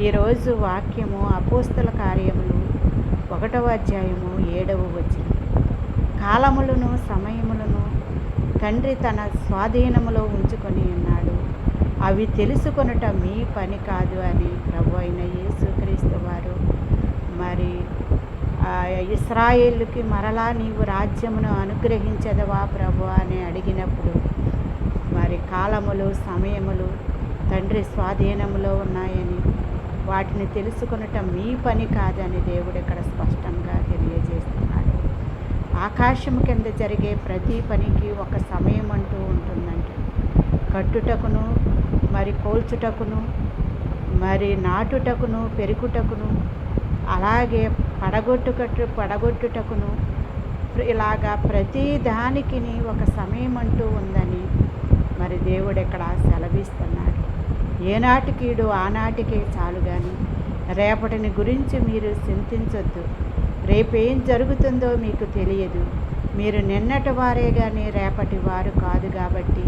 ఈరోజు వాక్యము అపోస్తల కార్యములు 1వ అధ్యాయము 7వ వచనం. కాలములను సమయములను తండ్రి తన స్వాధీనములో ఉంచుకొని ఉన్నాడు, అవి తెలుసుకొనుట మీ పని కాదు అని ప్రభు అయిన యేసుక్రీస్తు వారు మరి ఇశ్రాయేలుకి మరలా నీవు రాజ్యమును అనుగ్రహించదవా ప్రభు అని అడిగినప్పుడు మరి కాలములు సమయములు తండ్రి స్వాధీనములో ఉన్నాయని, వాటిని తెలుసుకొనుట మీ పని కాదని దేవుడు ఇక్కడ స్పష్టంగా తెలియజేస్తున్నాడు. ఆకాశము కింద జరిగే ప్రతి పనికి ఒక సమయం అంటూ ఉంటుందంట. కట్టుటకును, మరి కోల్చుటకును, మరి నాటుటకును, పెరుగుటకును, అలాగే పడగొట్టుటకును, ఇలాగా ప్రతి దానికి ఒక సమయం అంటూ ఉందని మరి దేవుడు ఇక్కడ సెలవిస్తున్నాడు. ఏనాటికీడు ఆనాటికే చాలు కానీ రేపటిని గురించి మీరు చింతించొద్దు. రేపేం జరుగుతుందో మీకు తెలియదు. మీరు నిన్నటి వారే కానీ రేపటి వారు కాదు. కాబట్టి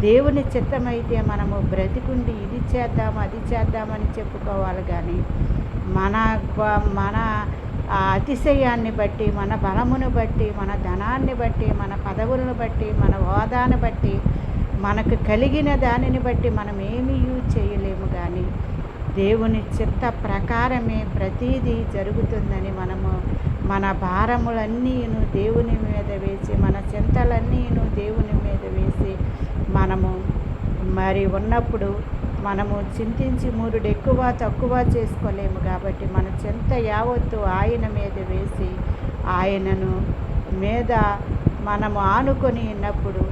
దేవుని చిత్తమైతే మనము బ్రతికుండి ఇది చేద్దాం అది చేద్దామని చెప్పుకోవాలి కానీ మన అతిశయాన్ని బట్టి, మన బలమును బట్టి, మన ధనాన్ని బట్టి, మన పదవులను బట్టి, మన హోదాను బట్టి, మనకు కలిగిన దానిని బట్టి మనం ఏమీ చేయలేము. కానీ దేవుని చిత్త ప్రకారమే ప్రతీదీ జరుగుతుందని మనము మన భారములన్నీను దేవుని మీద వేసి, మన చింతలన్నీను దేవుని మీద వేసి మనము మరి ఉన్నప్పుడు మనము చింతించి మూరుడు ఎక్కువ తక్కువ చేసుకోలేము. కాబట్టి మన చింత యావత్తు ఆయన మీద వేసి ఆయనను మీద మనము ఆనుకొని ఉన్నప్పుడు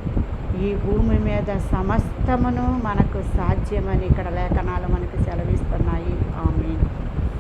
ఈ భూమి మీద సమస్తమును మనకు సాధ్యమని ఇక్కడ లేఖనాలు మనకు